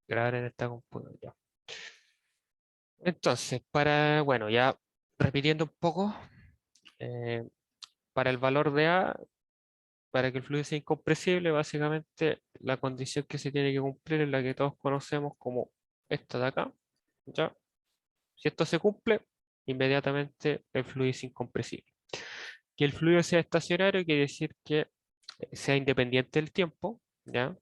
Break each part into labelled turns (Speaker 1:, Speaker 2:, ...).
Speaker 1: grabar en esta computadora. Ya. Entonces, bueno, ya repitiendo un poco, eh, para el valor de A, para que el fluido sea incompresible, básicamente la condición que se tiene que cumplir es la que todos conocemos como esta de acá, ¿ya? Si esto se cumple, inmediatamente el fluido es incompresible. Que el fluido sea estacionario quiere decir que sea independiente del tiempo, ¿ya?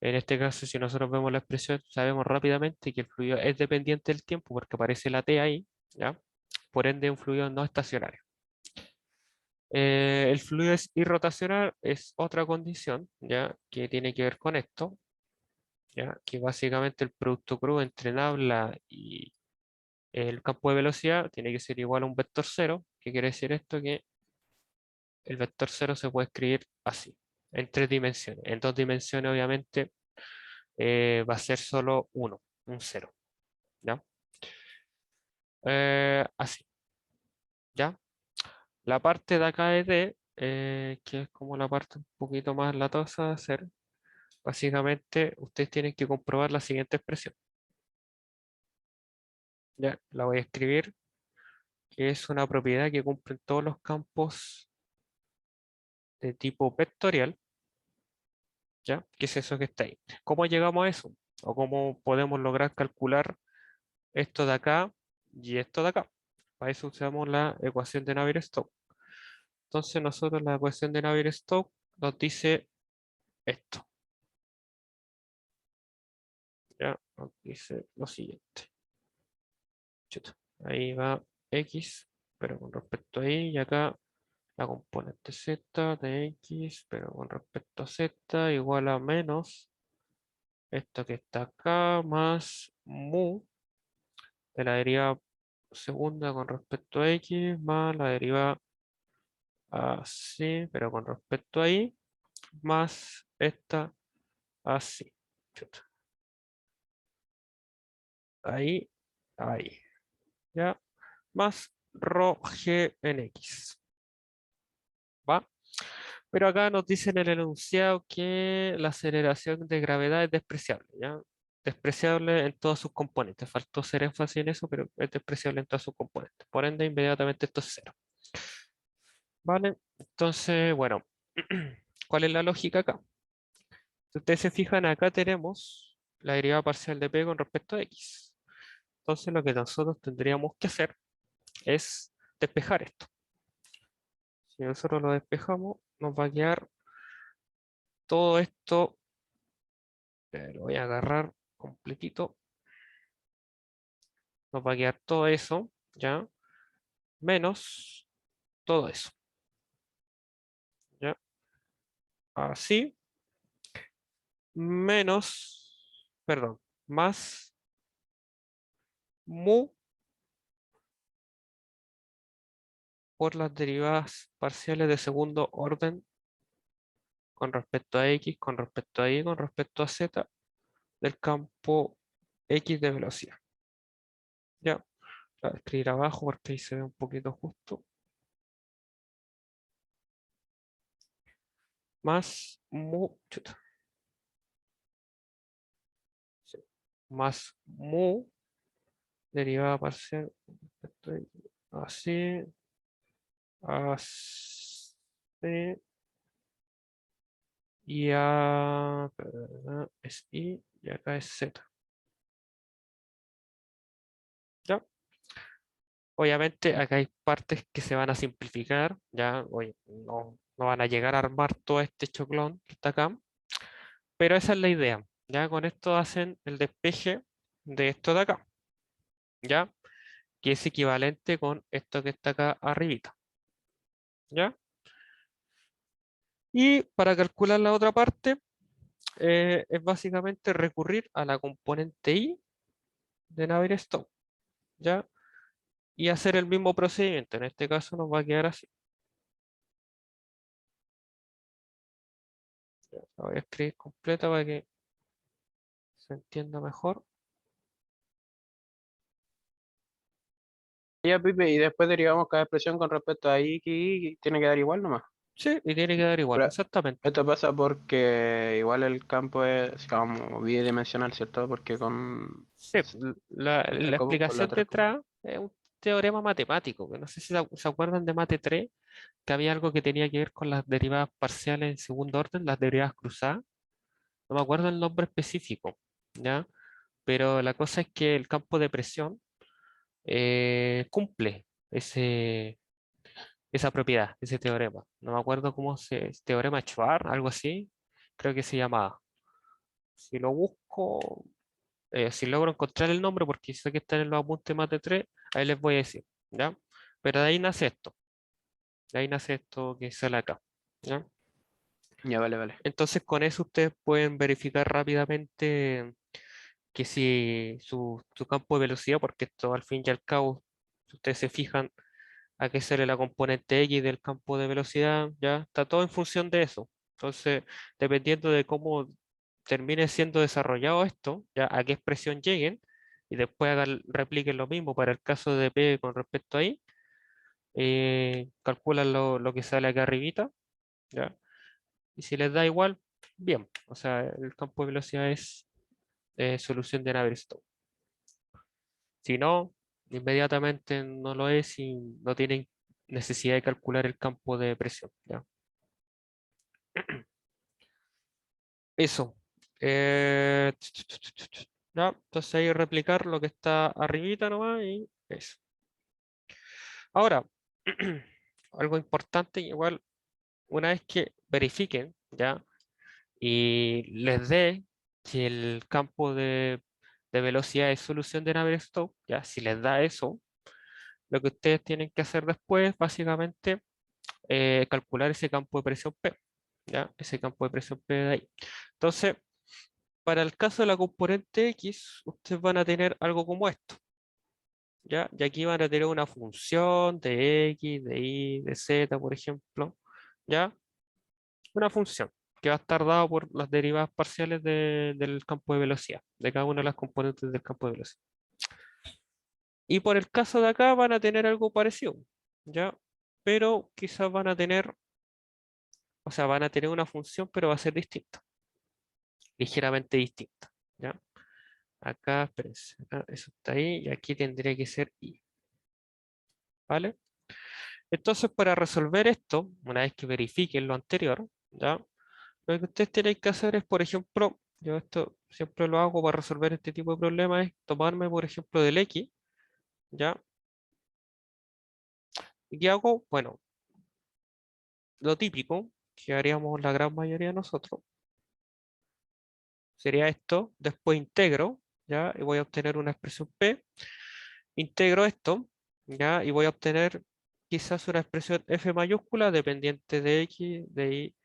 Speaker 1: En este caso, si nosotros vemos la expresión, sabemos rápidamente que el fluido es dependiente del tiempo porque aparece la T ahí, ¿ya? Por ende, un fluido no estacionario. El fluido es irrotacional, es otra condición, ¿ya? Que tiene que ver con esto, ¿ya? Que básicamente el producto crudo entre nabla y el campo de velocidad tiene que ser igual a un vector cero. ¿Qué quiere decir esto? Que el vector cero se puede escribir así, en tres dimensiones. En dos dimensiones, obviamente, va a ser solo uno, un cero, ¿ya? Así, ¿ya? La parte de acá de D, que es como la parte un poquito más latosa de hacer, básicamente ustedes tienen que comprobar la siguiente expresión. Ya, la voy a escribir, que es una propiedad que cumplen todos los campos de tipo vectorial, ¿ya? ¿Qué es eso que está ahí? ¿Cómo llegamos a eso? ¿O cómo podemos lograr calcular esto de acá y esto de acá? Para eso usamos la ecuación de Navier-Stokes. Entonces nosotros la ecuación de Navier-Stokes nos dice esto, ¿ya? Nos dice lo siguiente. Chuta, ahí va X, pero con respecto a Y, y acá la componente Z de X, pero con respecto a Z, igual a menos esto que está acá, más mu de la derivada segunda con respecto a X, más la derivada así, pero con respecto a Y, más esta así. Chuta. Ahí, ahí, ya, más rho g en X, ¿va? Pero acá nos dicen en el enunciado que la aceleración de gravedad es despreciable, ¿ya? Despreciable en todos sus componentes. Faltó hacer énfasis en eso, pero es despreciable en todos sus componentes. Por ende, inmediatamente esto es cero. ¿Vale? Entonces, bueno, ¿cuál es la lógica acá? Si ustedes se fijan, acá tenemos la derivada parcial de p con respecto a x. Entonces, lo que nosotros tendríamos que hacer es despejar esto. Si nosotros lo despejamos, nos va a quedar todo esto. Lo voy a agarrar completito. Nos va a quedar todo eso, ¿ya? Menos todo eso, ¿ya? Así, menos, perdón, más mu por las derivadas parciales de segundo orden con respecto a x, con respecto a y, con respecto a z del campo x de velocidad. Ya, la voy a escribir abajo porque ahí se ve un poquito justo. Más mu, chuta, sí, más mu derivada parcial así, así, y es y acá es z. ¿Ya? Obviamente acá hay partes que se van a simplificar, ya oye, no van a llegar a armar todo este choclón que está acá, pero esa es la idea. Ya con esto hacen el despeje de esto de acá, ya que es equivalente con esto que está acá arribita, ¿ya? Y para calcular la otra parte, es básicamente recurrir a la componente I de Navier-Stokes, ¿ya? Y hacer el mismo procedimiento. En este caso nos va a quedar así. Ya, la voy a escribir completa para que se entienda mejor.
Speaker 2: Ya, Pipe, y después derivamos cada expresión con respecto a y tiene que dar igual nomás.
Speaker 1: Sí, y tiene que dar igual,
Speaker 2: Pero
Speaker 1: exactamente.
Speaker 2: esto pasa porque igual el campo es como bidimensional, ¿cierto? Porque con
Speaker 1: Sí, la
Speaker 2: con la
Speaker 1: explicación
Speaker 2: otra como...
Speaker 1: detrás es un teorema matemático, que no sé si se acuerdan de Mate 3, que había algo que tenía que ver con las derivadas parciales en segundo orden, las derivadas cruzadas. No me acuerdo el nombre específico, ¿ya? Pero la cosa es que el campo de presión cumple esa propiedad, ese teorema. No me acuerdo cómo se... Teorema Schwarz, algo así, creo que se llamaba. Si lo busco, si logro encontrar el nombre, porque sé que está en los apuntes más de 3, ahí les voy a decir, ¿ya? Pero de ahí nace esto, de ahí nace esto que sale acá, ¿ya?
Speaker 2: Ya, vale, vale.
Speaker 1: Entonces con eso ustedes pueden verificar rápidamente que si su campo de velocidad, porque esto al fin y al cabo, si ustedes se fijan a qué sale la componente X del campo de velocidad, ya está todo en función de eso. Entonces, dependiendo de cómo termine siendo desarrollado esto, ya a qué expresión lleguen, y después repliquen lo mismo para el caso de P con respecto a I, calculan lo que sale acá arribita, ya, y si les da igual, bien, o sea, el campo de velocidad es solución de Navier-Stokes. Si no, inmediatamente no lo es y no tienen necesidad de calcular el campo de presión, ¿ya? Eso. Eh, ya, entonces ahí replicar lo que está arribita nomás y eso. Ahora, algo importante, igual, una vez que verifiquen, ¿ya? Y les dé que el campo de velocidad es solución de Navier-Stokes, ¿ya? Si les da eso, lo que ustedes tienen que hacer después, básicamente, calcular ese campo de presión P, ¿ya? Ese campo de presión P de ahí. Entonces, para el caso de la componente X, ustedes van a tener algo como esto, ¿ya? Y aquí van a tener una función de X, de Y, de Z, por ejemplo, ¿ya? Una función que va a estar dada por las derivadas parciales del campo de velocidad, de cada una de las componentes del campo de velocidad. Y por el caso de acá van a tener algo parecido, ¿ya? Pero quizás van a tener, o sea, van a tener una función, pero va a ser distinta, ligeramente distinta, ¿ya? Acá, espérense, acá, eso está ahí, y aquí tendría que ser Y, ¿vale? Entonces, para resolver esto, una vez que verifiquen lo anterior, ¿ya? Lo que ustedes tienen que hacer es, por ejemplo, yo esto siempre lo hago para resolver este tipo de problemas, es tomarme, por ejemplo, del X, ¿ya? ¿Y qué hago? Bueno, lo típico que haríamos la gran mayoría de nosotros sería esto, después integro, ¿ya? Y voy a obtener una expresión P, integro esto, ¿ya? Y voy a obtener quizás una expresión F mayúscula dependiente de X, de Y,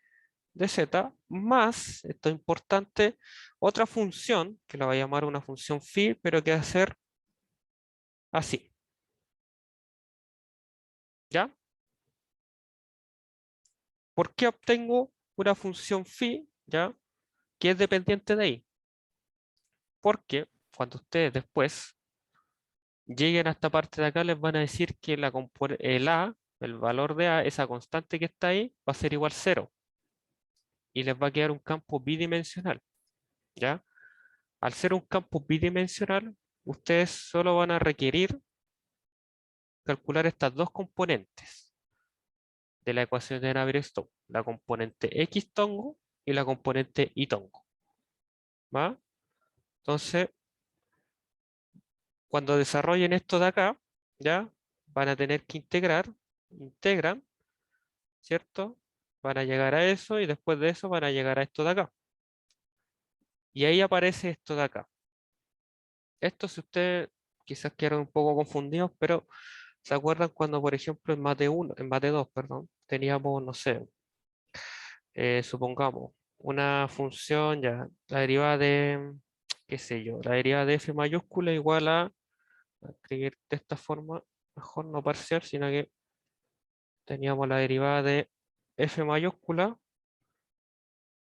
Speaker 1: de Z, más, esto es importante, otra función, que la voy a llamar una función phi, pero que va a ser así, ¿ya? ¿Por qué obtengo una función phi, ¿ya? Que es dependiente de Y? Porque cuando ustedes después lleguen a esta parte de acá, les van a decir que el A, el valor de A, esa constante que está ahí, va a ser igual a 0 y les va a quedar un campo bidimensional, ¿ya? Al ser un campo bidimensional, ustedes solo van a requerir calcular estas dos componentes de la ecuación de Navier-Stokes, la componente X tongo y la componente Y tongo, ¿va? Entonces, cuando desarrollen esto de acá, ¿ya? Van a tener que integran, ¿cierto? Van a llegar a eso y después de eso van a llegar a esto de acá. Y ahí aparece esto de acá. Esto si ustedes quizás quedaron un poco confundidos, pero ¿se acuerdan cuando, por ejemplo, en mate 1, en mate 2, perdón, teníamos, no sé, supongamos, una función ya, la derivada de, qué sé yo, la derivada de f mayúscula igual a escribir de esta forma, mejor no parcial, sino que teníamos la derivada de f mayúscula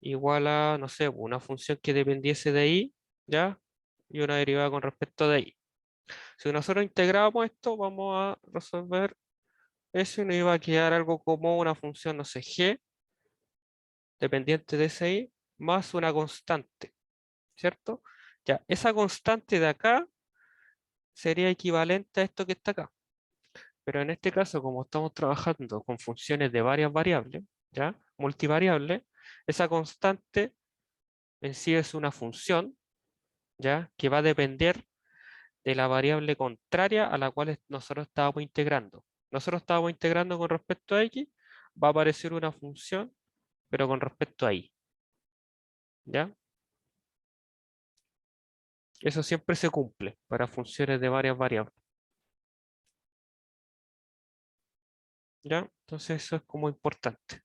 Speaker 1: igual a, no sé, una función que dependiese de y, ¿ya? Y una derivada con respecto de y. Si nosotros integramos esto, vamos a resolver eso y nos iba a quedar algo como una función, no sé, g, dependiente de ese i, más una constante, ¿cierto? Ya, esa constante de acá sería equivalente a esto que está acá. Pero en este caso, como estamos trabajando con funciones de varias variables, ¿ya? Multivariables, esa constante en sí es una función, ¿ya? Que va a depender de la variable contraria a la cual nosotros estábamos integrando. Nosotros estábamos integrando con respecto a x, va a aparecer una función, pero con respecto a y, ¿ya? Eso siempre se cumple para funciones de varias variables, ¿ya? Entonces eso es como importante.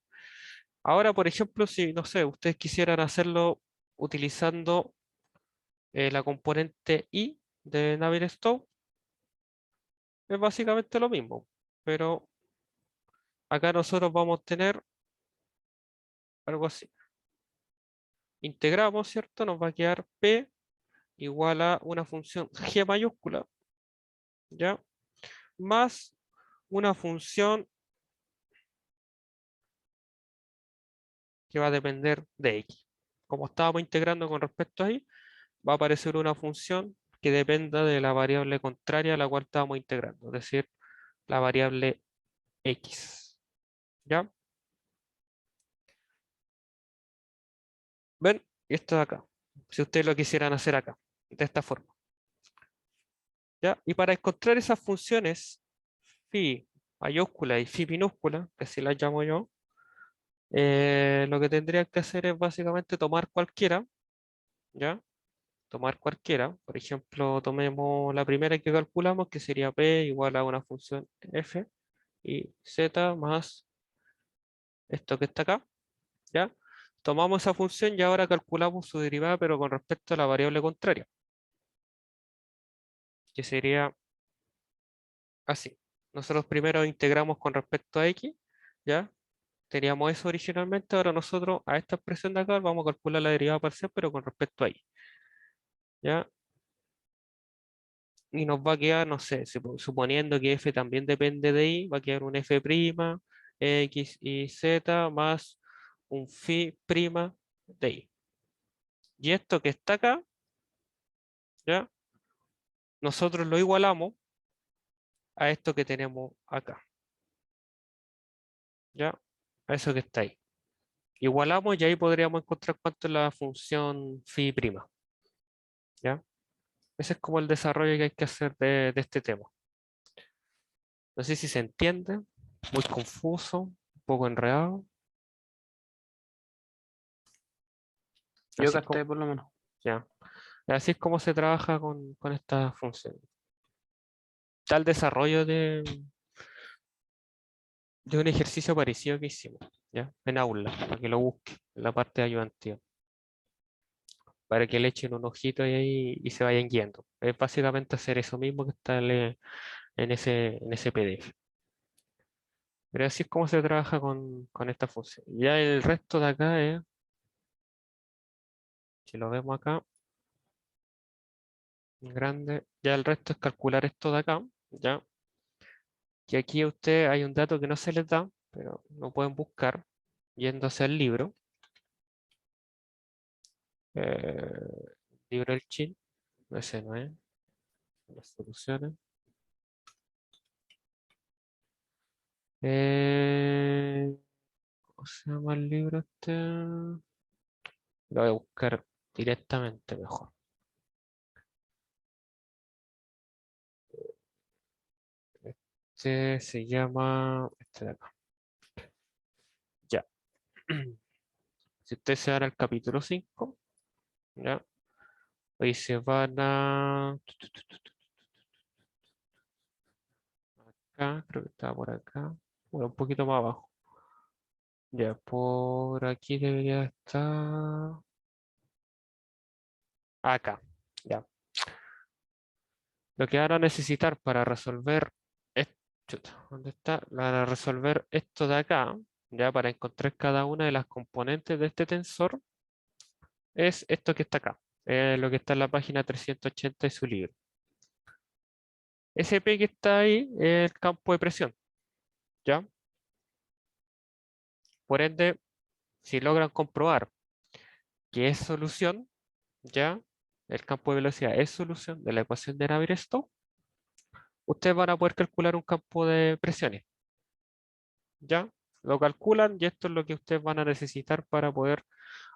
Speaker 1: Ahora, por ejemplo, si, no sé, ustedes quisieran hacerlo utilizando la componente i de Navier-Stokes, es básicamente lo mismo, pero acá nosotros vamos a tener algo así. Integramos, ¿cierto? Nos va a quedar p igual a una función g mayúscula, ¿ya? Más una función que va a depender de x. Como estábamos integrando con respecto a y, va a aparecer una función que dependa de la variable contraria a la cual estábamos integrando, es decir, la variable x, ¿ya? ¿Ven? Y esto de acá, si ustedes lo quisieran hacer acá, de esta forma, ¿ya? Y para encontrar esas funciones phi mayúscula y phi minúscula, que así las llamo yo, lo que tendría que hacer es básicamente tomar cualquiera, ¿ya? Tomar cualquiera. Por ejemplo, tomemos la primera que calculamos, que sería p igual a una función f y z más esto que está acá, ¿ya? Tomamos esa función y ahora calculamos su derivada, pero con respecto a la variable contraria, que sería así. Nosotros primero integramos con respecto a x, ¿ya? Teníamos eso originalmente, ahora nosotros a esta expresión de acá vamos a calcular la derivada parcial, pero con respecto a y, ¿ya? Y nos va a quedar, no sé, suponiendo que f también depende de y, va a quedar un f', x y z más un phi' de y. Y esto que está acá, ¿ya? Nosotros lo igualamos a esto que tenemos acá, ¿ya? A eso que está ahí. Igualamos y ahí podríamos encontrar cuánto es la función phi', ¿ya? Ese es como el desarrollo que hay que hacer de este tema. No sé si se entiende, muy confuso, un poco enredado.
Speaker 2: Yo
Speaker 1: Así es como,
Speaker 2: capté por lo menos.
Speaker 1: ya. Así es como se trabaja con esta función. Tal desarrollo de un ejercicio parecido que hicimos, ¿ya? En aula, para que lo busque en la parte ayudantiva, para que le echen un ojito ahí y se vayan guiando. Es básicamente hacer eso mismo que está en ese PDF. Pero así es como se trabaja con esta función. Ya el resto de acá es, si lo vemos acá, en grande, ya el resto es calcular esto de acá, ¿ya? Y aquí a usted hay un dato que no se les da, pero lo pueden buscar yéndose al libro. Libro del Chin, ese no es, las soluciones. ¿Cómo se llama el libro este? Lo voy a buscar directamente mejor. Este se llama, este de acá. Ya. Si ustedes se van al capítulo 5, ya, ahí se van a... Acá, creo que estaba por acá. Bueno, un poquito más abajo. Ya, por aquí debería estar. Acá. Ya. Lo que van a necesitar para resolver chuta, ¿dónde está? Para resolver esto de acá, ya para encontrar cada una de las componentes de este tensor, es esto que está acá, lo que está en la página 380 de su libro. Ese P que está ahí es el campo de presión, ¿ya? Por ende, si logran comprobar que es solución, ¿ya? El campo de velocidad es solución de la ecuación de Navier-Stokes, ustedes van a poder calcular un campo de presiones, ¿ya? Lo calculan y esto es lo que ustedes van a necesitar para poder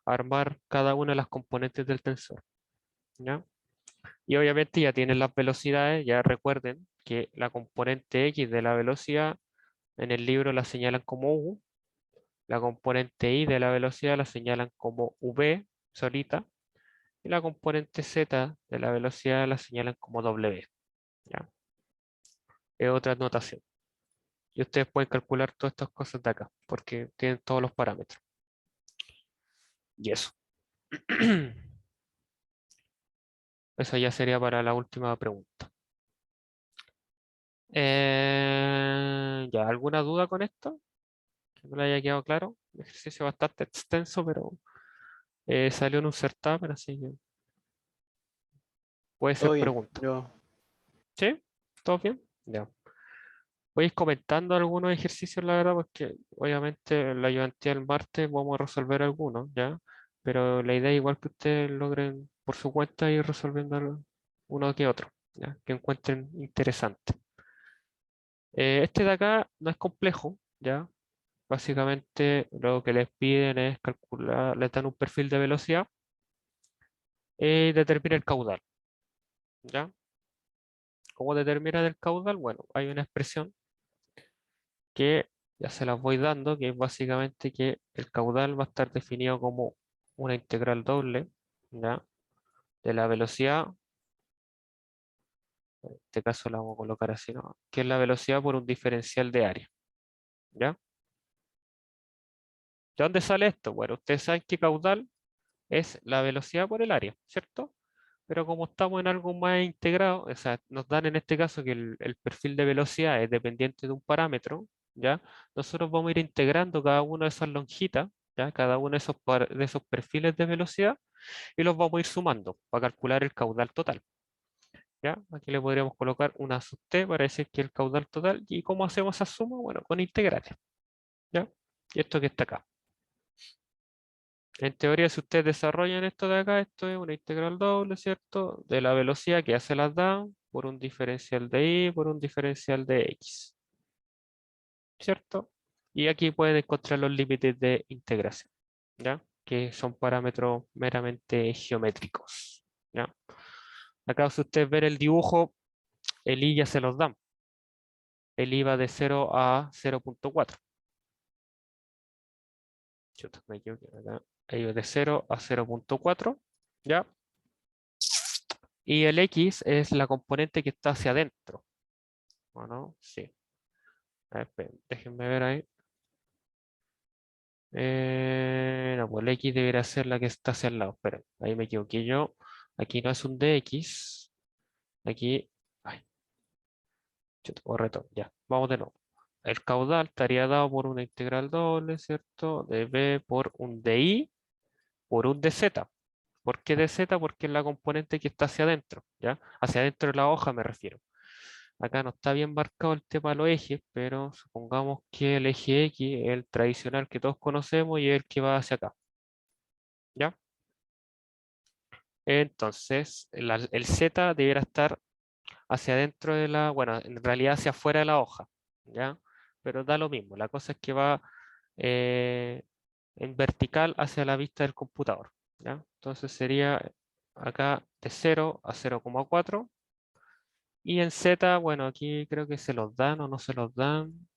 Speaker 1: armar cada una de las componentes del tensor, ¿ya? Y obviamente ya tienen las velocidades, ya recuerden que la componente X de la velocidad en el libro la señalan como U, la componente Y de la velocidad la señalan como V solita, y la componente Z de la velocidad la señalan como W, ¿ya? Es otra notación. Y ustedes pueden calcular todas estas cosas de acá, porque tienen todos los parámetros. Y eso. Eso ya sería para la última pregunta. ¿Ya alguna duda con esto? Que no le haya quedado claro. Un ejercicio bastante extenso, pero salió en un certamen, así que puede ser
Speaker 2: Todo bien,
Speaker 1: pregunta.
Speaker 2: yo.
Speaker 1: ¿Sí? ¿Todo bien? Ya. Voy a ir comentando algunos ejercicios, la verdad, porque obviamente en la ayudantía del martes vamos a resolver algunos, ¿ya? Pero la idea es igual que ustedes logren por su cuenta ir resolviendo uno que otro, ¿ya? Que encuentren interesante. Este de acá no es complejo, ¿ya? Básicamente lo que les piden es calcular, les dan un perfil de velocidad y determina el caudal, ¿ya? ¿Cómo determinan el caudal? Bueno, hay una expresión que ya se las voy dando, que es básicamente que el caudal va a estar definido como una integral doble, ¿ya? De la velocidad, en este caso la vamos a colocar así, ¿no? Que es la velocidad por un diferencial de área, ¿ya? ¿De dónde sale esto? Bueno, ustedes saben que caudal es la velocidad por el área, ¿cierto? Pero como estamos en algo más integrado, o sea, nos dan en este caso que el perfil de velocidad es dependiente de un parámetro, ¿ya? Nosotros vamos a ir integrando cada una de esas lonjitas, ¿ya? Cada uno de de esos perfiles de velocidad y los vamos a ir sumando para calcular el caudal total, ¿ya? Aquí le podríamos colocar una sub t para decir que el caudal total. ¿Y cómo hacemos esa suma? Bueno, con integrales, ¿ya? Y esto que está acá. En teoría, si ustedes desarrollan esto de acá, esto es una integral doble, ¿cierto? De la velocidad que ya se las dan por un diferencial de y por un diferencial de x, ¿cierto? Y aquí pueden encontrar los límites de integración, ¿ya? Que son parámetros meramente geométricos, ¿ya? Acá si ustedes ven el dibujo, el y ya se los dan. El i va de 0 a 0,4. Chuta, me equivoqué acá. Ahí va de 0 a 0,4, ¿ya? Y el X es la componente que está hacia adentro. ¿O no? Sí. A ver, déjenme ver ahí. No, pues el X debería ser la que está hacia el lado. Esperen, ahí me equivoqué yo. Aquí no es un dx. Aquí. Ay, chuta, correcto. Ya, vamos de nuevo. El caudal estaría dado por una integral doble, ¿cierto? De b por un di por un dz. ¿Por qué dz? Porque es la componente que está hacia adentro, ¿ya? Hacia adentro de la hoja me refiero. Acá no está bien marcado el tema de los ejes, pero supongamos que el eje X es el tradicional que todos conocemos y es el que va hacia acá, ¿ya? Entonces, el Z debiera estar hacia adentro de la, bueno, en realidad hacia afuera de la hoja, ¿ya? Pero da lo mismo, la cosa es que va eh, en vertical hacia la vista del computador, ¿ya? Entonces sería acá de 0 a 0,4. Y en Z, bueno, aquí creo que se los dan o no se los dan.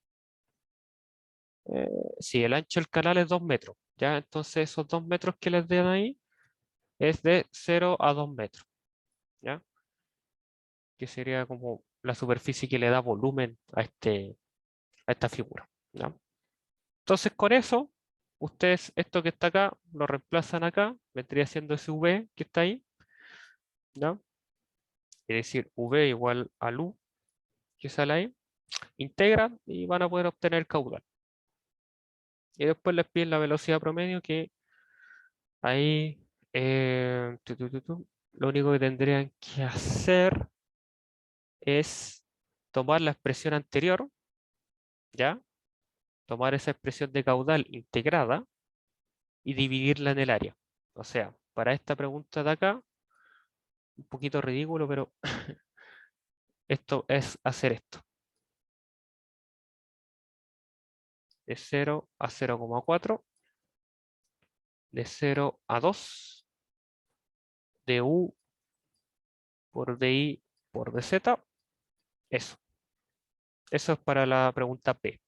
Speaker 1: Sí, el ancho del canal es 2 metros, ¿ya? Entonces esos 2 metros que les den ahí es de 0 a 2 metros, ¿ya? Que sería como la superficie que le da volumen a esta figura, ¿ya? Entonces con eso, ustedes esto que está acá, lo reemplazan acá, vendría siendo ese V que está ahí, ¿ya? Es decir, V igual al U que sale ahí, integran y van a poder obtener el caudal. Y después les piden la velocidad promedio que ahí lo único que tendrían que hacer es tomar la expresión anterior, ¿ya? tomar esa expresión de caudal integrada y dividirla en el área. O sea, para esta pregunta de acá, un poquito ridículo, pero esto es hacer esto. De 0 a 0,4, de 0 a 2, de U por DI por DZ, eso. Eso es para la pregunta P.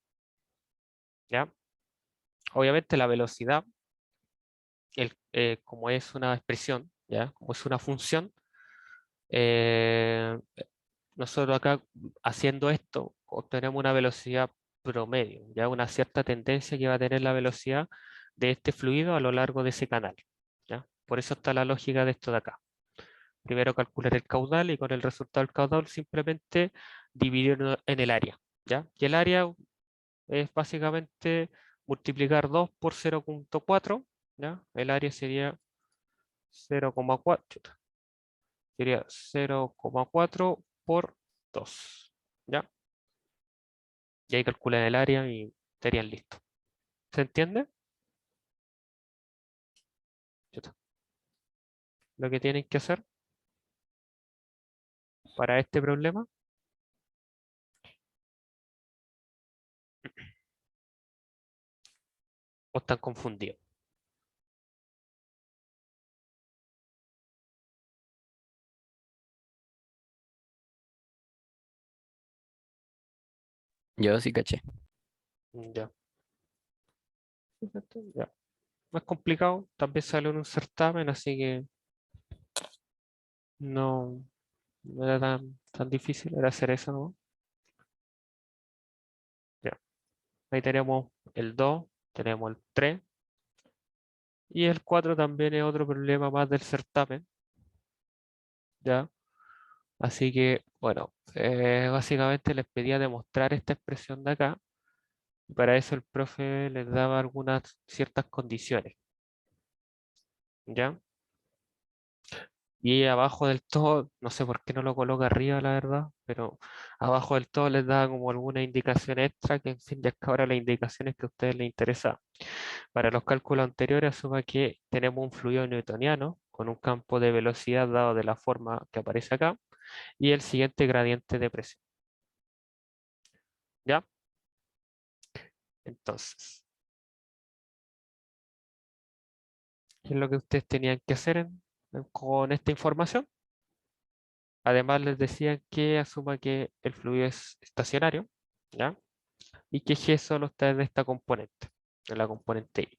Speaker 1: ¿Ya? Obviamente la velocidad, como es una expresión, ¿ya? Como es una función, eh, nosotros acá haciendo esto obtenemos una velocidad promedio, ya una cierta tendencia que va a tener la velocidad de este fluido a lo largo de ese canal. ¿Ya? Por eso está la lógica de esto de acá. Primero calcular el caudal y con el resultado del caudal simplemente dividirlo en el área. ¿Ya? Y el área es básicamente multiplicar 2 por 0,4. ¿Ya? El área sería 0,4. Sería 0,4 por 2. ¿Ya? Y ahí calculan el área y estarían listos. ¿Se entiende? Chuta. Lo que tienen que hacer para este problema, o están confundidos.
Speaker 3: Yo sí caché.
Speaker 1: Ya. Fíjate, ya. No es complicado, también sale en un certamen, así que no era tan difícil, era hacer eso, ¿no? Ya. Ahí tenemos el 2, tenemos el 3 y el 4 también es otro problema más del certamen, ¿ya? Así que, bueno, básicamente les pedía demostrar esta expresión de acá y para eso el profe les daba algunas ciertas condiciones, ¿ya? Y abajo del todo, no sé por qué no lo coloca arriba, la verdad, pero abajo del todo les da como alguna indicación extra, que en fin, ya es que ahora las indicaciones que a ustedes les interesan. Para los cálculos anteriores, asuma que tenemos un fluido newtoniano con un campo de velocidad dado de la forma que aparece acá y el siguiente gradiente de presión. ¿Ya? Entonces, ¿qué es lo que ustedes tenían que hacer con esta información? Además, les decían que asuma que el fluido es estacionario, ¿ya? Y que G solo está en esta componente, en la componente I.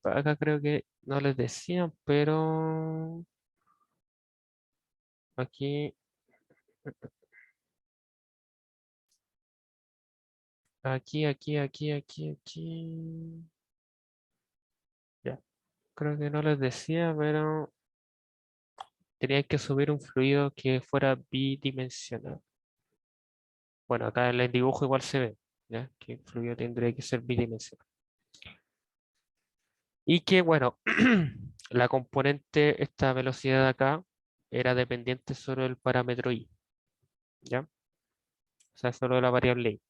Speaker 1: Acá creo que no les decían, pero aquí, aquí. Ya, creo que no les decía, pero tenían que subir un fluido que fuera bidimensional. Bueno, acá en el dibujo igual se ve, ¿ya? Que el fluido tendría que ser bidimensional. Y que, bueno, la componente, esta velocidad de acá, era dependiente solo del parámetro I, ¿ya? O sea, solo de la variable I.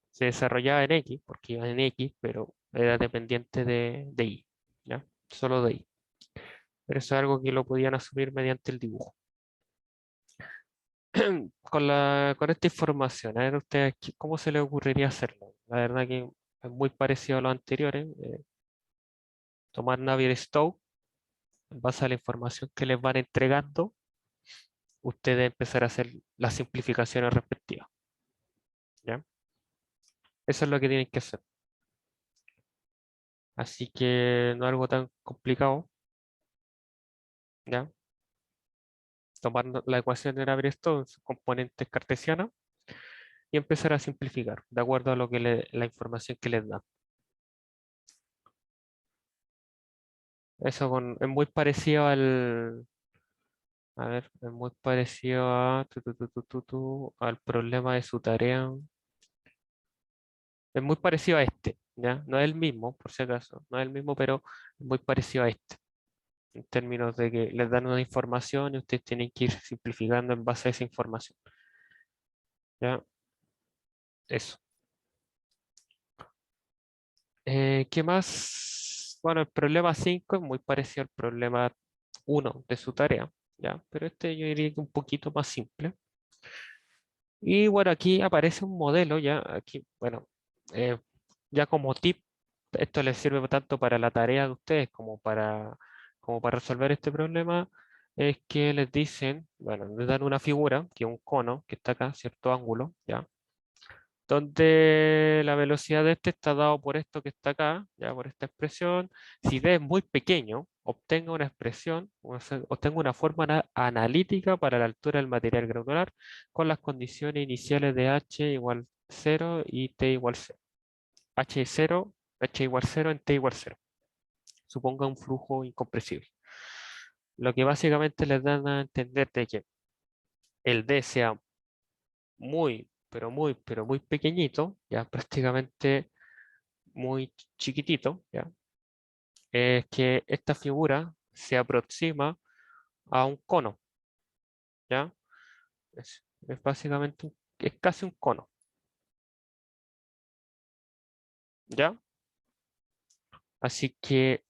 Speaker 1: Se desarrollaba en X, porque iba en X, pero era dependiente de Y, ¿ya? Solo de Y. Pero eso es algo que lo podían asumir mediante el dibujo. Con esta información, a ver ustedes cómo se les ocurriría hacerlo. La verdad que es muy parecido a los anteriores. Tomar Navier-Stokes, en base a la información que les van entregando, ustedes empezar a hacer las simplificaciones respectivas. ¿Ya? Eso es lo que tienen que hacer. Así que no es algo tan complicado. ¿Ya? Tomar la ecuación de Navier-Stokes en sus componentes cartesianas y empezar a simplificar, de acuerdo a lo que la información que les da. Es muy parecido a ver, es muy parecido al problema de su tarea. Es muy parecido a este, ¿ya? No es el mismo, por si acaso, no es el mismo, pero es muy parecido a este, en términos de que les dan una información y ustedes tienen que ir simplificando en base a esa información. ¿Ya? Eso. ¿Qué más? Bueno, el problema 5 es muy parecido al problema 1 de su tarea, ¿ya? Pero este yo diría que un poquito más simple. Y bueno, aquí aparece un modelo, ya, aquí, bueno, eh, ya como tip, esto les sirve tanto para la tarea de ustedes como para resolver este problema, es que les dicen, bueno, les dan una figura, que es un cono, que está acá, cierto ángulo, ¿ya? Donde la velocidad de este está dado por esto que está acá, ya por esta expresión. Si d es muy pequeño, obtenga una expresión, obtenga una forma analítica para la altura del material granular con las condiciones iniciales de h igual 0 y t igual 0. h 0, h igual 0 en t igual 0. Suponga un flujo incompresible. Lo que básicamente les dan a entender de que el d sea muy, pero muy pequeñito, ya prácticamente muy chiquitito, ¿ya? Es que esta figura se aproxima a un cono, ¿ya? Es básicamente, es casi un cono, ¿ya? Así que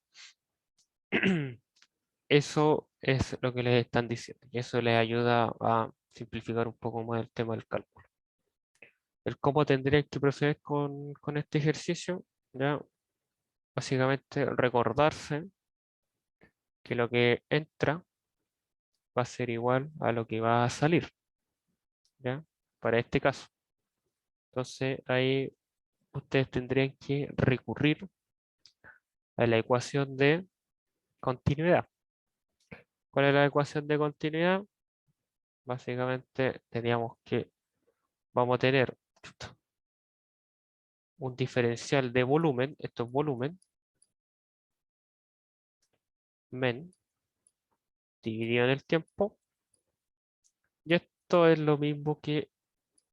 Speaker 1: eso es lo que les están diciendo y eso les ayuda a simplificar un poco más el tema del cálculo. El cómo tendrían que proceder con este ejercicio, ¿ya? Básicamente recordarse que lo que entra va a ser igual a lo que va a salir, ¿ya? Para este caso. Entonces ahí ustedes tendrían que recurrir a la ecuación de continuidad. ¿Cuál es la ecuación de continuidad? Básicamente teníamos que, vamos a tener un diferencial de volumen, esto es volumen, men, dividido en el tiempo, y esto es lo mismo que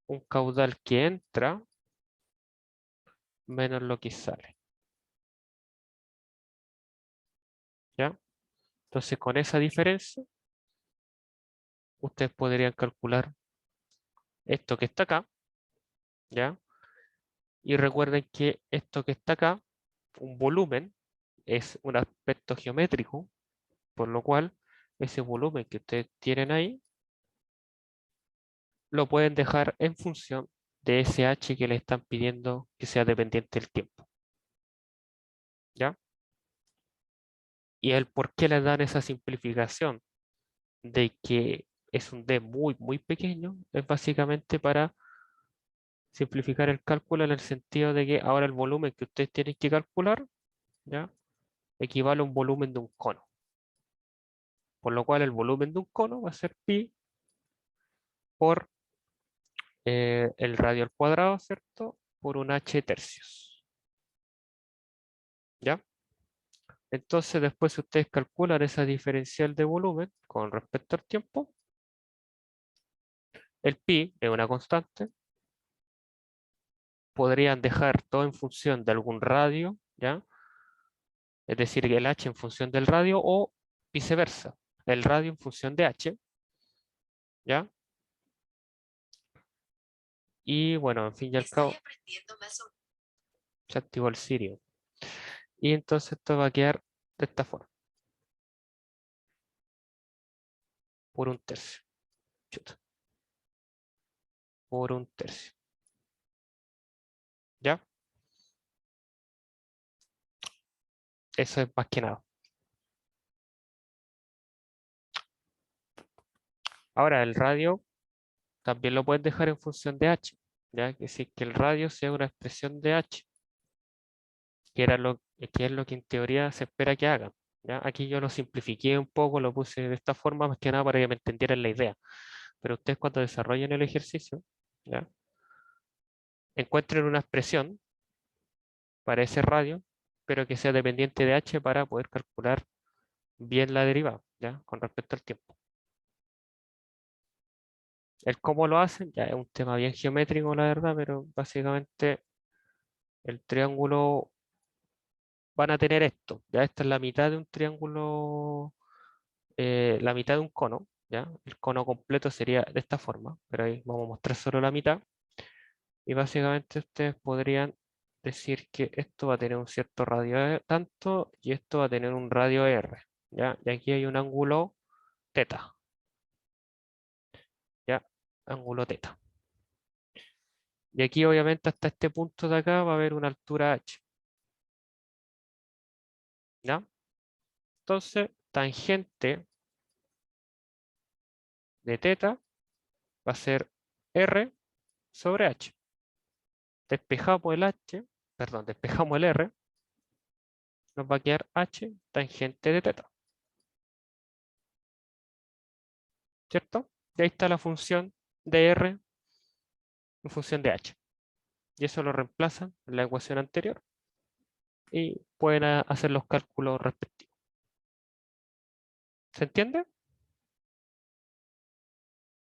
Speaker 1: un caudal que entra menos lo que sale, ¿ya? Entonces con esa diferencia, ustedes podrían calcular esto que está acá, ¿ya? Y recuerden que esto que está acá, un volumen, es un aspecto geométrico, por lo cual ese volumen que ustedes tienen ahí, lo pueden dejar en función de ese h que le están pidiendo que sea dependiente del tiempo, ¿ya? Y el por qué les dan esa simplificación de que es un d muy, muy pequeño, es básicamente para simplificar el cálculo en el sentido de que ahora el volumen que ustedes tienen que calcular, ¿ya? Equivale a un volumen de un cono. Por lo cual el volumen de un cono va a ser pi por el radio al cuadrado, ¿cierto? Por un h tercios, ¿ya? Entonces después si ustedes calculan esa diferencial de volumen con respecto al tiempo, el pi es una constante, podrían dejar todo en función de algún radio, ¿ya? Es decir, el h en función del radio o viceversa, el radio en función de h, ¿ya? Y bueno, en fin y al cabo, se activó el Sirio. Y entonces esto va a quedar de esta forma, por un tercio. Chuta, por un tercio, ¿ya? Eso es más que nada. Ahora, el radio también lo puedes dejar en función de h, ¿ya? Que si que el radio sea una expresión de h, que es lo que en teoría se espera que haga, ¿ya? Aquí yo lo simplifiqué un poco, lo puse de esta forma, más que nada para que me entendieran la idea. Pero ustedes cuando desarrollen el ejercicio, ¿ya? Encuentren una expresión para ese radio, pero que sea dependiente de h para poder calcular bien la derivada, ¿ya? Con respecto al tiempo. El cómo lo hacen ya es un tema bien geométrico, la verdad, pero básicamente el triángulo van a tener esto. Ya esta es la mitad de un triángulo, la mitad de un cono, ¿ya? El cono completo sería de esta forma, pero ahí vamos a mostrar solo la mitad. Y básicamente ustedes podrían decir que esto va a tener un cierto radio tanto y esto va a tener un radio R, ¿ya? Y aquí hay un ángulo teta, ¿ya? Ángulo teta. Y aquí obviamente hasta este punto de acá va a haber una altura h, ¿ya? Entonces, tangente de teta va a ser R sobre h. Despejamos el h, perdón, despejamos el R, nos va a quedar h tangente de teta, ¿cierto? Y ahí está la función de R en función de h. Y eso lo reemplazan en la ecuación anterior y pueden hacer los cálculos respectivos. ¿Se entiende?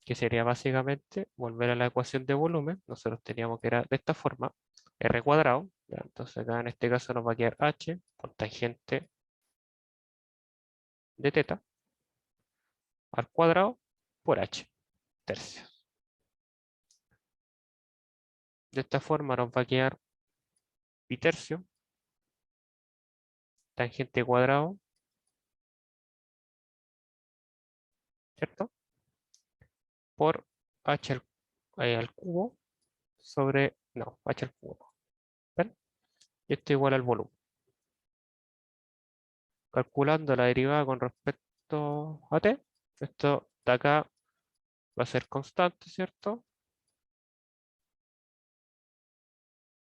Speaker 1: Que sería básicamente volver a la ecuación de volumen. Nosotros teníamos que era de esta forma, R cuadrado. ¿Ya? Entonces acá en este caso nos va a quedar h por tangente de teta al cuadrado por h tercios. De esta forma nos va a quedar pi tercio tangente cuadrado, ¿cierto? Por h al cubo sobre, no, h al cubo. ¿Ven? Y esto igual al volumen. Calculando la derivada con respecto a t, esto de acá va a ser constante, ¿cierto?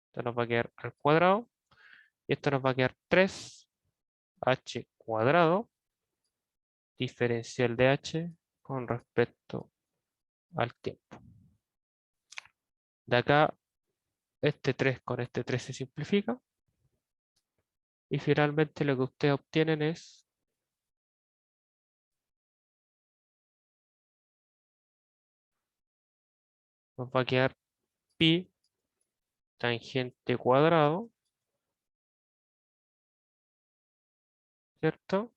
Speaker 1: Esto nos va a quedar al cuadrado y esto nos va a quedar 3h cuadrado diferencial de h con respecto al tiempo. De acá, este 3 con este 3 se simplifica y finalmente lo que ustedes obtienen es nos va a quedar pi tangente cuadrado, ¿cierto?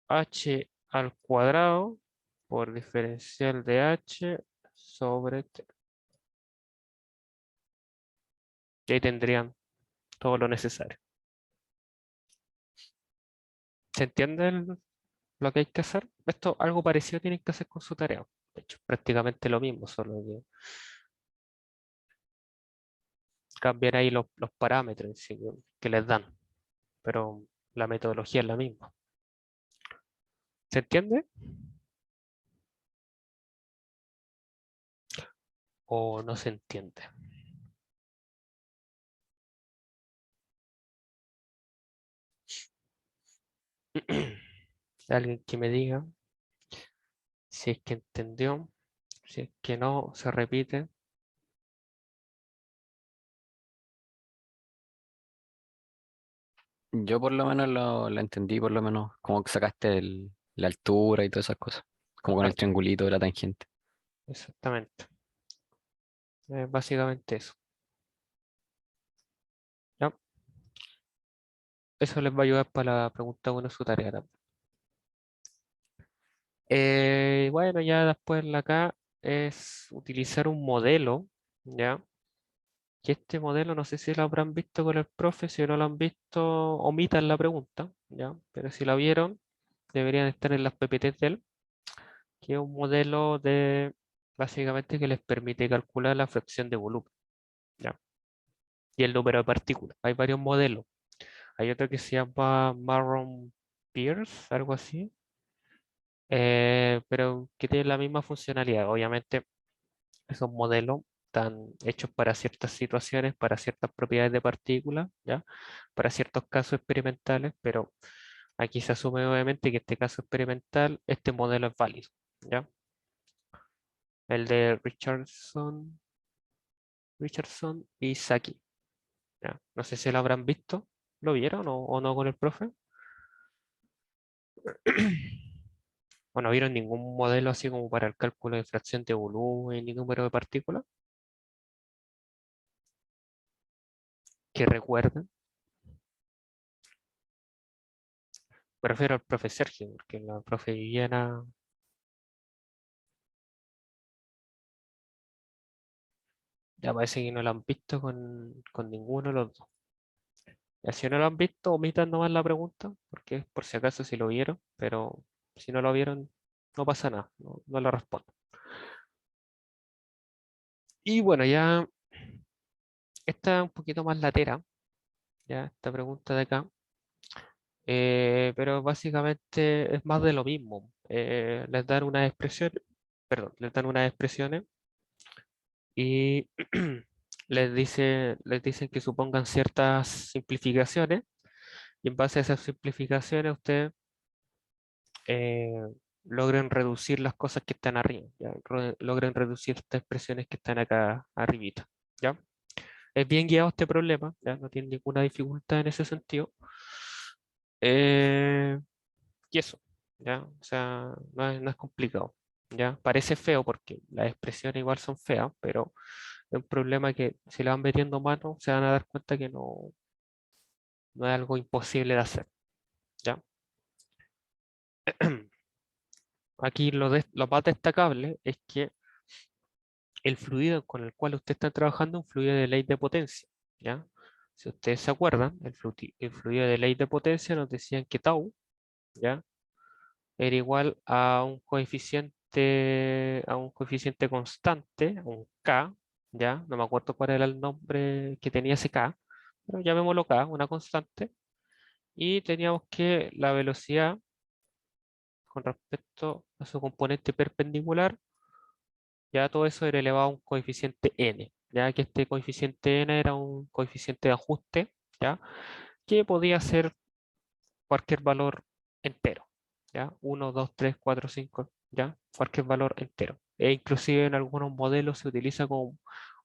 Speaker 1: H al cuadrado por diferencial de h sobre t. Y ahí tendrían todo lo necesario. ¿Se entiende lo que hay que hacer? Esto, algo parecido tienen que hacer con su tarea. De hecho, prácticamente lo mismo, solo que cambian ahí los parámetros en sí que les dan. Pero la metodología es la misma. ¿Se entiende? ¿O no se entiende? Alguien que me diga si es que entendió, si es que no, se repite.
Speaker 3: Yo por lo menos lo entendí, por lo menos como que sacaste la altura y todas esas cosas, como con el
Speaker 1: Claro,
Speaker 3: triangulito de la tangente.
Speaker 1: exactamente. Básicamente eso. ¿Ya? Eso les va a ayudar para la pregunta 1 de su tarea también. Bueno, ya después la acá es utilizar un modelo, ¿ya? Que este modelo no sé si lo habrán visto con el profe, si no lo han visto, omitan la pregunta, ¿ya? Pero si la vieron, deberían estar en las PPTs de él, que es un modelo de, básicamente, que les permite calcular la fracción de volumen, ¿ya? Y el número de partículas. Hay varios modelos. Hay otro que se llama Marron Pierce, algo así, pero que tiene la misma funcionalidad. Obviamente, esos modelos están hechos para ciertas situaciones, para ciertas propiedades de partículas, ¿ya? Para ciertos casos experimentales, pero aquí se asume obviamente que este caso experimental, este modelo es válido, ¿ya? El de Richardson y Saki, ¿ya? No sé si lo habrán visto, ¿lo vieron o no con el profe? ¿O no vieron ningún modelo así como para el cálculo de fracción de volumen y número de partículas? Que recuerden. Me refiero al profe Sergio, porque la profe Viviana Ya parece que no lo han visto con ninguno de los dos. Ya, si no lo han visto, omitan nomás la pregunta, porque es por si acaso si lo vieron, pero si no lo vieron, no pasa nada, no lo respondo. Y bueno, ya esta es un poquito más latera, ya esta pregunta de acá, pero básicamente es más de lo mismo. Les dan unas expresiones, perdón, les dan unas expresiones y les dicen que supongan ciertas simplificaciones y en base a esas simplificaciones ustedes eh, logren reducir las cosas que están arriba, ¿ya? Logren reducir estas expresiones que están acá arribita, ¿ya? Es bien guiado este problema, ¿ya? No tiene ninguna dificultad en ese sentido. Eh, y eso, ¿ya? O sea, no es complicado, ¿ya? Parece feo porque las expresiones igual son feas, pero es un problema que si le van metiendo mano se van a dar cuenta que no es algo imposible de hacer, ¿ya? Aquí lo más destacable es que el fluido con el cual usted está trabajando es un fluido de ley de potencia, ¿ya? Si ustedes se acuerdan, el fluido de ley de potencia nos decían que tau, ¿ya? Era igual a un coeficiente constante, un K, ¿ya? No me acuerdo cuál era el nombre que tenía ese K, pero llamémoslo K, una constante, y teníamos que la velocidad con respecto a su componente perpendicular, ya todo eso era elevado a un coeficiente n, ya que este coeficiente n era un coeficiente de ajuste, ya que podía ser cualquier valor entero, ya 1, 2, 3, 4, 5, ya cualquier valor entero. E inclusive en algunos modelos se utiliza como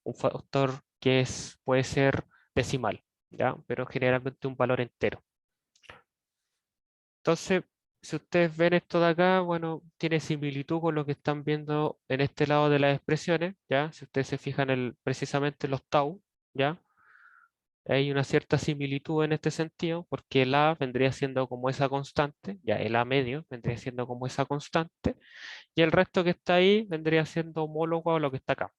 Speaker 1: un factor que puede ser decimal, ya, pero generalmente un valor entero. Entonces, si ustedes ven esto de acá, bueno, tiene similitud con lo que están viendo en este lado de las expresiones, ¿ya? Si ustedes se fijan precisamente en los tau, ¿ya? Hay una cierta similitud en este sentido, porque el A vendría siendo como esa constante, ya el A medio vendría siendo como esa constante, y el resto que está ahí vendría siendo homólogo a lo que está acá.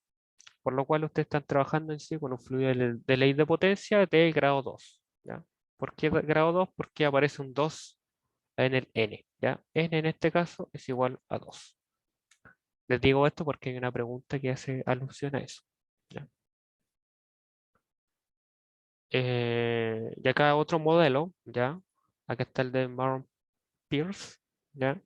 Speaker 1: Por lo cual ustedes están trabajando en sí con un fluido de ley de potencia de grado 2, ¿ya? ¿Por qué grado 2? Porque aparece un 2 en el n, ¿ya? N en este caso es igual a 2. Les digo esto porque hay una pregunta que hace alusión a eso, ¿ya? Y acá otro modelo, ¿ya? Acá está el de Maron Pierce, ¿ya?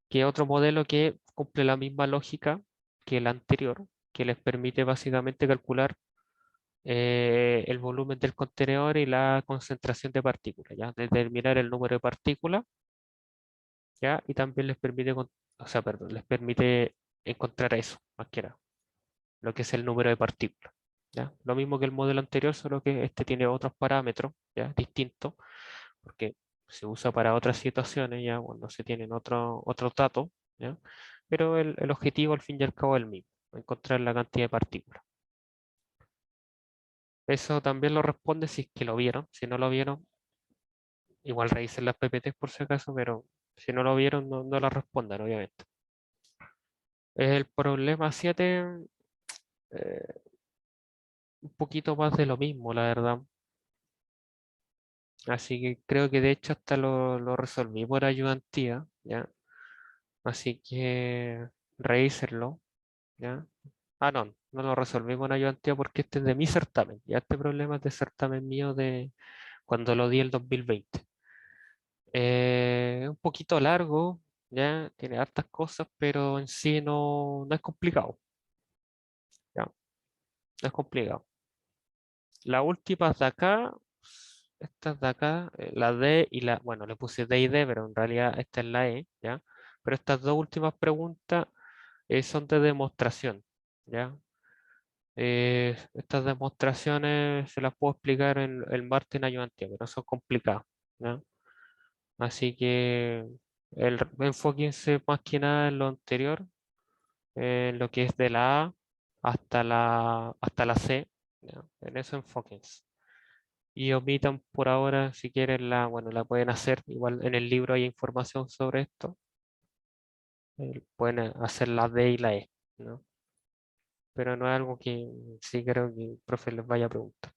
Speaker 1: Que es otro modelo que cumple la misma lógica que el anterior, que les permite básicamente calcular el volumen del contenedor y la concentración de partículas, ¿ya? Determinar el número de partículas, ¿ya? Y también les permite, o sea, perdón, les permite encontrar eso, más que nada, lo que es el número de partículas, ¿ya? Lo mismo que el modelo anterior, solo que este tiene otros parámetros, ¿ya? Distintos, porque se usa para otras situaciones, ya cuando se tienen otros datos, ¿ya? Pero el objetivo al fin y al cabo es el mismo, encontrar la cantidad de partículas. Eso también lo responde si es que lo vieron. Si no lo vieron, igual revisen las PPTs por si acaso, pero si no lo vieron, no la respondan, obviamente. El problema 7, un poquito más de lo mismo, la verdad. Así que creo que de hecho hasta lo resolví por ayudantía, ¿ya? Así que revísenlo, ¿ya? Ah, no lo resolví con ayudantía porque este es de mi certamen. Ya este problema es de certamen mío de cuando lo di el 2020. Un poquito largo, ya tiene hartas cosas, pero en sí no es complicado, ¿ya? No es complicado. Las últimas de acá, estas de acá, la D y bueno, le puse D y D, pero en realidad esta es la E, ¿ya? Pero estas dos últimas preguntas son de demostración, ¿ya? Estas demostraciones se las puedo explicar el martes en ayudantía, pero son complicadas, ¿ya? Así que enfóquense más que nada en lo anterior, en lo que es de la A hasta la C, ¿ya? En eso enfóquense. Y omitan por ahora, si quieren, bueno, la pueden hacer, igual en el libro hay información sobre esto, pueden hacer la D y la E, ¿no? pero no es algo que sí creo que el profe les vaya a preguntar.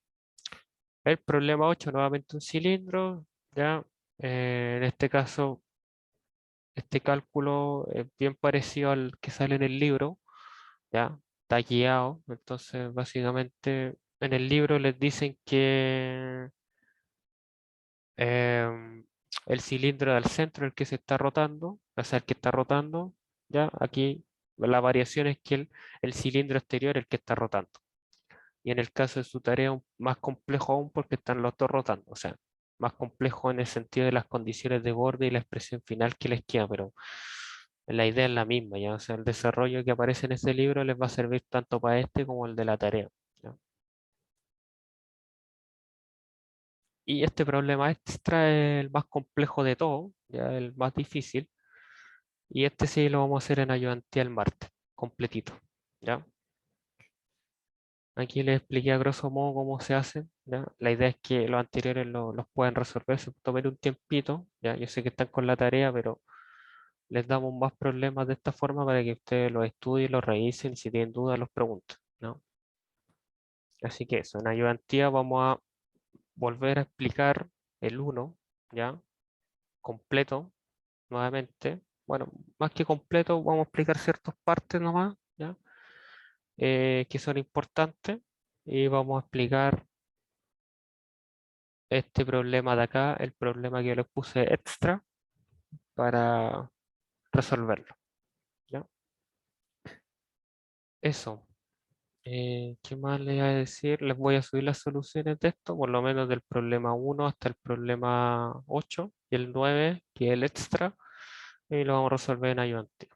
Speaker 1: El problema 8, nuevamente un cilindro, ya. En este caso, este cálculo es bien parecido al que sale en el libro, ya. Está guiado, entonces básicamente en el libro les dicen que el cilindro del centro, el que se está rotando, o sea, el que está rotando, ya. Aquí la variación es que el cilindro exterior es el que está rotando. Y en el caso de su tarea, más complejo aún porque están los dos rotando. O sea, más complejo en el sentido de las condiciones de borde y la expresión final que les queda, pero la idea es la misma, ¿ya? O sea, el desarrollo que aparece en este libro les va a servir tanto para este como el de la tarea, ¿ya? Y este problema extra es el más complejo de todo, ya el más difícil. Y este sí lo vamos a hacer en ayudantía el martes, completito, ¿ya? Aquí les expliqué a grosso modo cómo se hace, ¿ya? La idea es que los anteriores los pueden resolver, se tomen un tiempito, ¿ya? Yo sé que están con la tarea, pero les damos más problemas de esta forma para que ustedes los estudien, los revisen y si tienen dudas los pregunten, ¿no? Así que eso, en ayudantía vamos a volver a explicar el 1, ¿ya? Completo, nuevamente. Bueno, más que completo, vamos a explicar ciertas partes nomás, ¿ya? Que son importantes y vamos a explicar este problema de acá, el problema que les puse extra para resolverlo, ¿ya? Eso. ¿Qué más les voy a decir? Les voy a subir las soluciones de esto, por lo menos del problema 1 hasta el problema 8 y el 9, que es el extra, y lo vamos a resolver en ayudante.